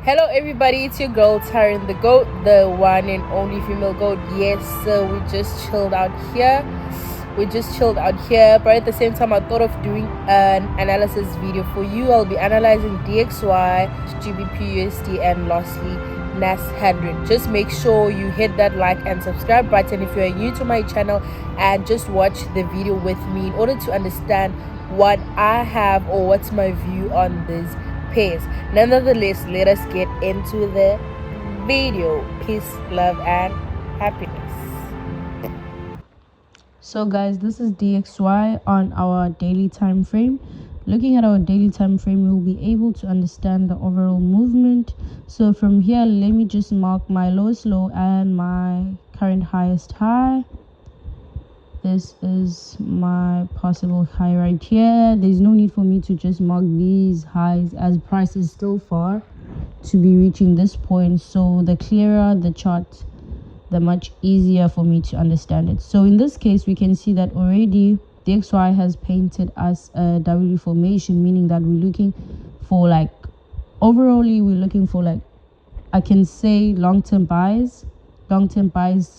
Hello everybody, it's your girl Taryn the Goat, the one and only female goat. Yes, we just chilled out here. But at the same time I thought of doing an analysis video for you. I'll be analyzing DXY, GBP USD, and lastly NAS100. Just make sure you hit that like and subscribe button if you are new to my channel, and just watch the video with me in order to understand what I have or what's my view on this pairs. Nonetheless, let us get into the video. Peace, love, and happiness. So guys, this is DXY on our daily time frame. Looking at our daily time frame, we'll be able to understand the overall movement. So from here, let me just mark my lowest low and my current highest high. This is my possible high right here. There's no need for me to just mark these highs, as price is still far to be reaching this point. So the clearer the chart, the much easier for me to understand it. So in this case, we can see that already DXY has painted us a W formation, meaning that we're looking for I can say long-term buys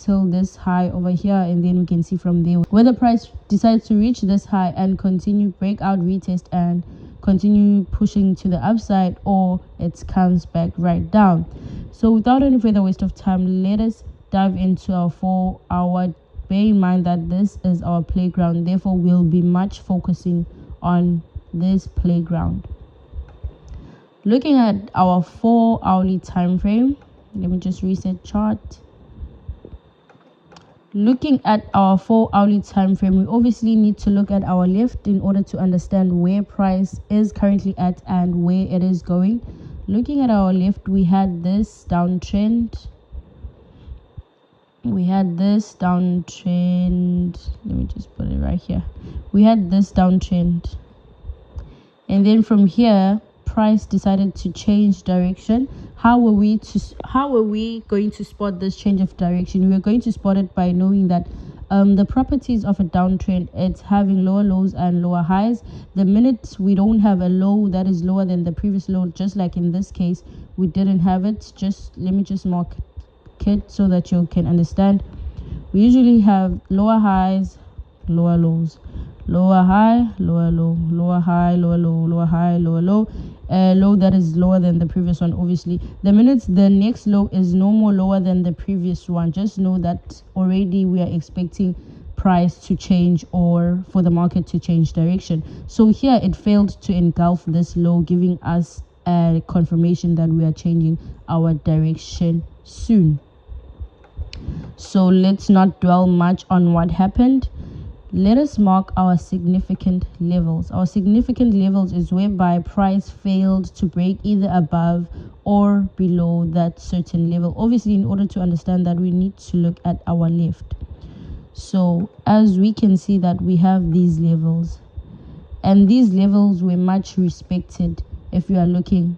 till this high over here, and then we can see from there whether price decides to reach this high and continue breakout, retest, and continue pushing to the upside, or it comes back right down. So without any further waste of time, let us dive into our 4-hour. Bear in mind that this is our playground, therefore we'll be much focusing on this playground. Looking at our 4-hourly time frame, let me just reset chart. Looking at our 4-hourly time frame, we obviously need to look at our left in order to understand where price is currently at and where it is going. Looking at our left, we had this downtrend. Let me just put it right here. We had this downtrend, and then from here price decided to change direction. How were we going to spot this change of direction? We were going to spot it by knowing that the properties of a downtrend, it's having lower lows and lower highs. The minute we don't have a low that is lower than the previous low, just like in this case we didn't have it, let me just mark it so that you can understand. We usually have lower highs, lower lows, lower high, lower low, lower high, lower low, lower high, lower low, low that is lower than the previous one. Obviously the minute the next low is no more lower than the previous one, just know that already we are expecting price to change or for the market to change direction. So here it failed to engulf this low, giving us a confirmation that we are changing our direction soon. So let's not dwell much on what happened. Let us mark our significant levels. Our significant levels is whereby price failed to break either above or below that certain level. Obviously, in order to understand that, we need to look at our left. So as we can see that we have these levels, and these levels were much respected if you are looking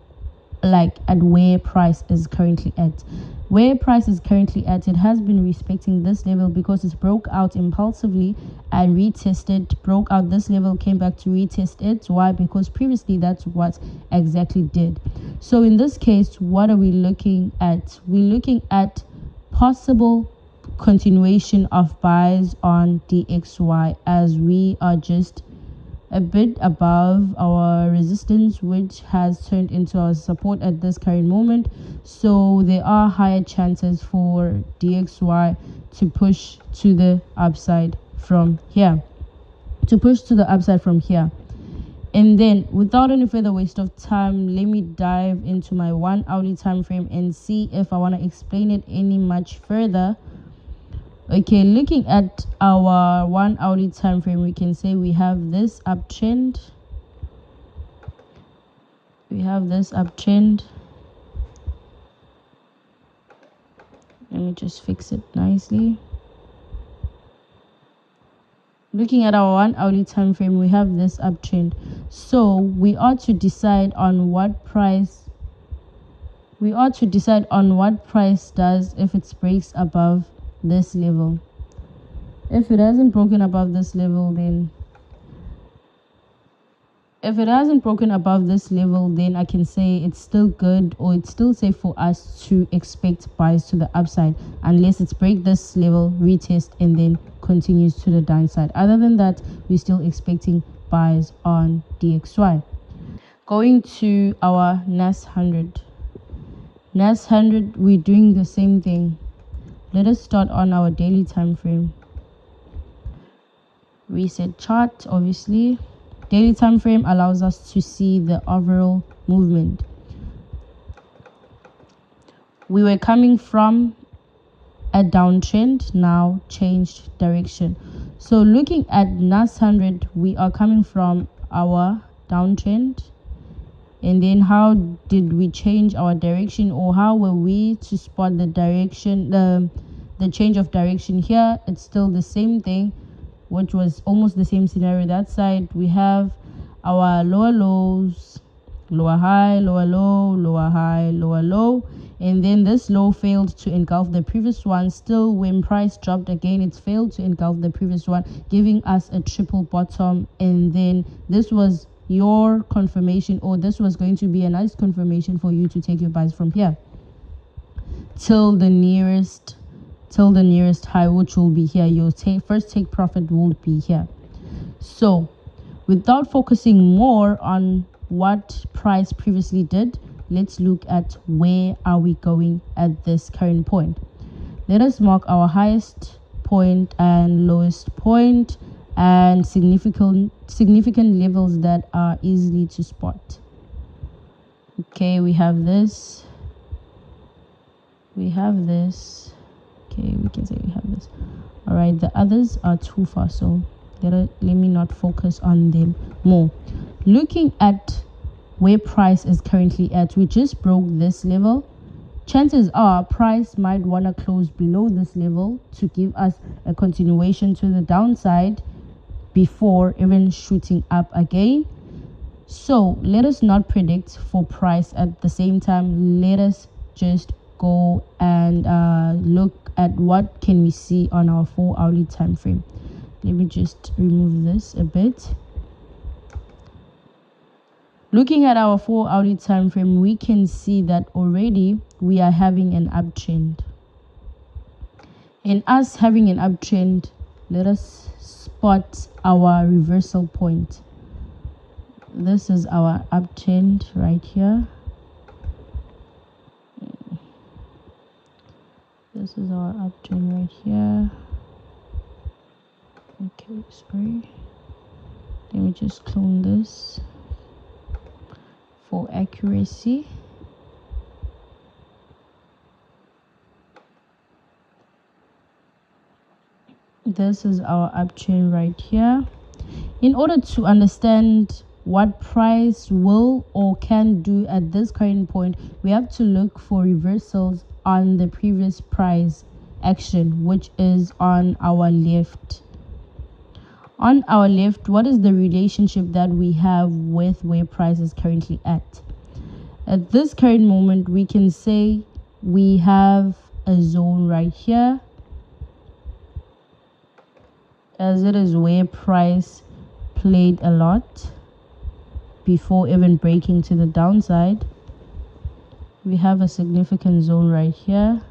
at where price is currently at. Where price is currently at, it has been respecting this level because it broke out impulsively and retested, broke out this level, came back to retest it. Why? Because previously that's what exactly did. So in this case, what are we looking at? We're looking at possible continuation of buys on DXY, as we are just a bit above our resistance, which has turned into our support at this current moment. So there are higher chances for DXY to push to the upside from here. And then without any further waste of time, let me dive into my 1-hourly time frame and see if I want to explain it any much further. Okay, looking at our 1-hourly time frame, we can say we have this uptrend. Let me just fix it nicely. Looking at our 1-hourly time frame, we have this uptrend. So we ought to decide on what price does if it breaks above this level. If it hasn't broken above this level, then If it hasn't broken above this level, then I can say it's still good, or it's still safe for us to expect buys to the upside, unless it's break this level, retest, and then continues to the downside. Other than that, we're still expecting buys on DXY. Going to our NAS100. NAS100, we're doing the same thing. Let us start on our daily time frame. Reset chart, obviously. Daily time frame allows us to see the overall movement. We were coming from a downtrend, now changed direction. So looking at NAS100, we are coming from our downtrend, and then how did we change our direction, or how were we to spot the direction, the change of direction? Here it's still the same thing, which was almost the same scenario. That side we have our lower lows, lower high, lower low, lower high, lower low, and then this low failed to engulf the previous one. Still, when price dropped again, it failed to engulf the previous one, giving us a triple bottom. And then this was your confirmation, or this was going to be a nice confirmation for you to take your buys from here till the nearest high, which will be here. Your first take profit will be here. So without focusing more on what price previously did, let's look at where are we going at this current point. Let us mark our highest point and lowest point and significant levels that are easily to spot. Okay, we have this, okay, we can say we have this. All right, the others are too far, so let me not focus on them more. Looking at where price is currently at, we just broke this level. Chances are price might want to close below this level to give us a continuation to the downside before even shooting up again. So let us not predict for price at the same time. Let us just go and look at what can we see on our 4-hourly time frame. Let me just remove this a bit. Looking at our 4-hourly time frame, we can see that already we are having an uptrend. In us having an uptrend, let us spot our reversal point. This is our uptrend right here. This is our uptrend right here. Okay, sorry. Let me just clone this for accuracy. This is our uptrend right here. In order to understand what price will or can do at this current point, we have to look for reversals on the previous price action, which is on our left. On our left, what is the relationship that we have with where price is currently at? At this current moment, we can say we have a zone right here, as it is where price played a lot before even breaking to the downside. We have a significant zone right here.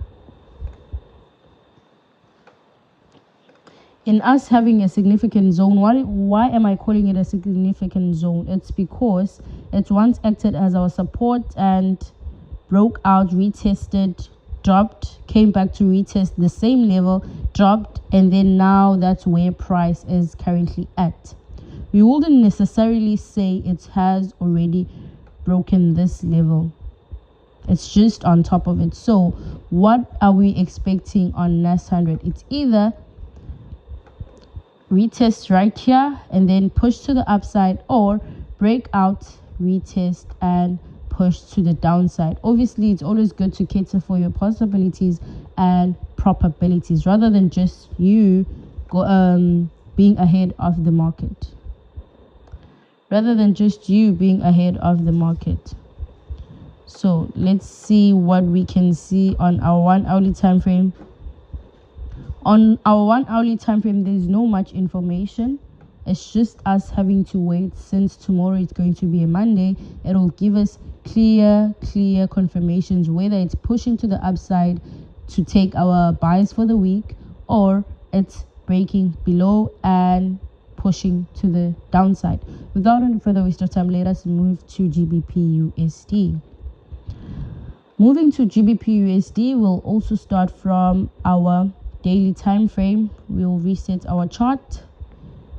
In us having a significant zone, why am I calling it a significant zone? It's because it once acted as our support and broke out, retested, dropped, came back to retest the same level, dropped, and then now that's where price is currently at. We wouldn't necessarily say it has already broken this level. It's just on top of it. So what are we expecting on NAS100? It's either retest right here and then push to the upside, or break out, retest, and push to the downside. Obviously, it's always good to cater for your possibilities and probabilities rather than just you being ahead of the market. So let's see what we can see on our 1-hourly time frame. On our 1-hourly time frame, there's no much information. It's just us having to wait. Since tomorrow it's going to be a Monday, it will give us clear confirmations whether it's pushing to the upside to take our buys for the week, or it's breaking below and pushing to the downside. Without any further waste of time, let us move to GBP USD. Moving to GBP USD, we'll also start from our daily time frame. We'll reset our chart.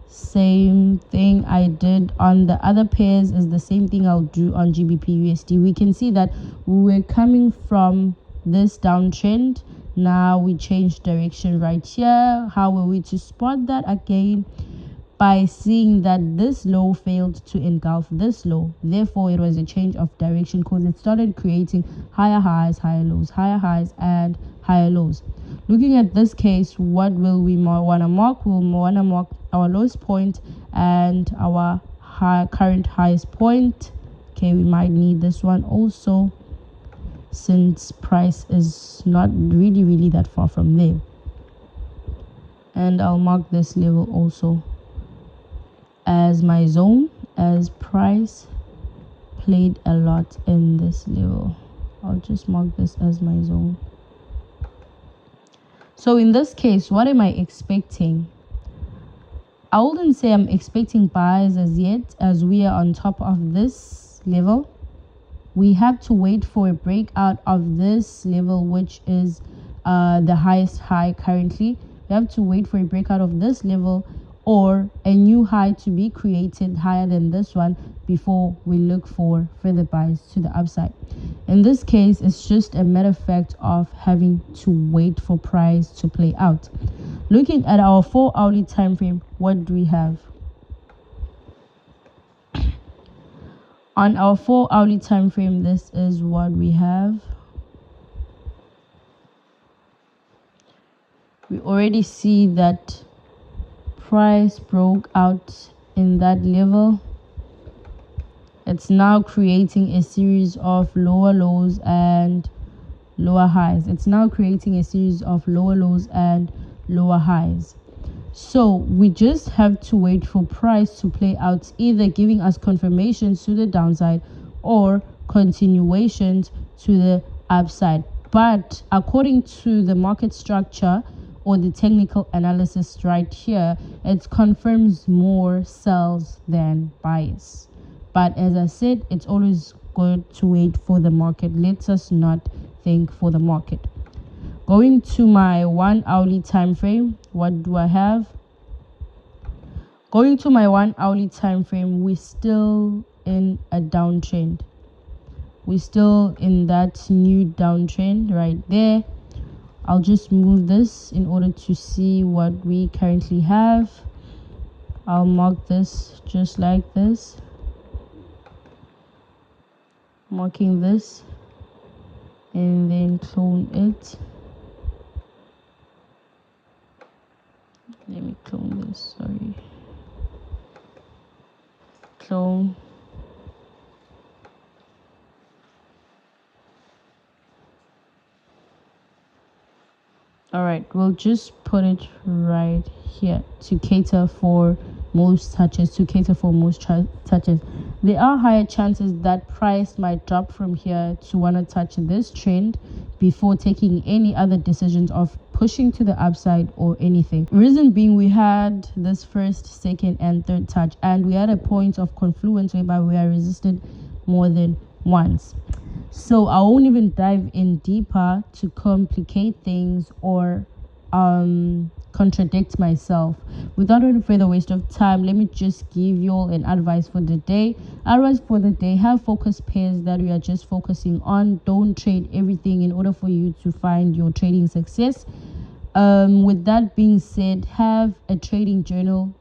Same thing I did on the other pairs is the same thing I'll do on GBP USD. We can see that we're coming from this downtrend. Now we change direction right here. How were we to spot that? Again, by seeing that this low failed to engulf this low. Therefore, it was a change of direction because it started creating higher highs, higher lows, higher highs, and higher lows. Looking at this case, what will we want to mark? We'll want to mark our lowest point and our current highest point. Okay, we might need this one also, since price is not really that far from there. And I'll mark this level also as my zone, as price played a lot in this level. I'll just mark this as my zone. So in this case, what am I expecting? I wouldn't say I'm expecting buys as yet, as we are on top of this level. We have to wait for a breakout of this level, which is the highest high currently. We have to wait for a breakout of this level or a new high to be created higher than this one before we look for further buys to the upside. In this case, it's just a matter of fact of having to wait for price to play out. Looking at our 4-hourly time frame, what do we have? On our 4-hourly time frame, this is what we have. We already see that price broke out in that level. It's now creating a series of lower lows and lower highs. It's now creating a series of lower lows and lower highs. So we just have to wait for price to play out, either giving us confirmations to the downside or continuations to the upside. But according to the market structure or the technical analysis right here, it confirms more sells than buys. But as I said, it's always good to wait for the market. Let us not think for the market. Going to my 1-hourly time frame, what do I have? Going to my 1-hourly time frame, we're still in a downtrend. We're still in that new downtrend right there. I'll just move this in order to see what we currently have. I'll mark this just like this. Marking this and then clone it. Let me clone this, sorry. Clone. Alright, we'll just put it right here to cater for most touches, touches. There are higher chances that price might drop from here to want to touch this trend before taking any other decisions of pushing to the upside or anything. Reason being, we had this first, second, and third touch, and we had a point of confluence whereby we are resisted more than once. So I won't even dive in deeper to complicate things or contradict myself. Without any further waste of time, let me just give you all an advice for the day. Advice for the day: have focus pairs that we are just focusing on. Don't trade everything in order for you to find your trading success. With that being said, have a trading journal.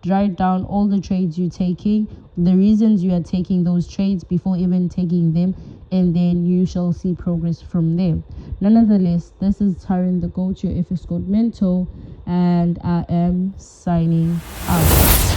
Write down all the trades you're taking, the reasons you are taking those trades before even taking them, and then you shall see progress from there. Nonetheless, this is Taryn, the Go to your FX Code Mentor, and I am signing out.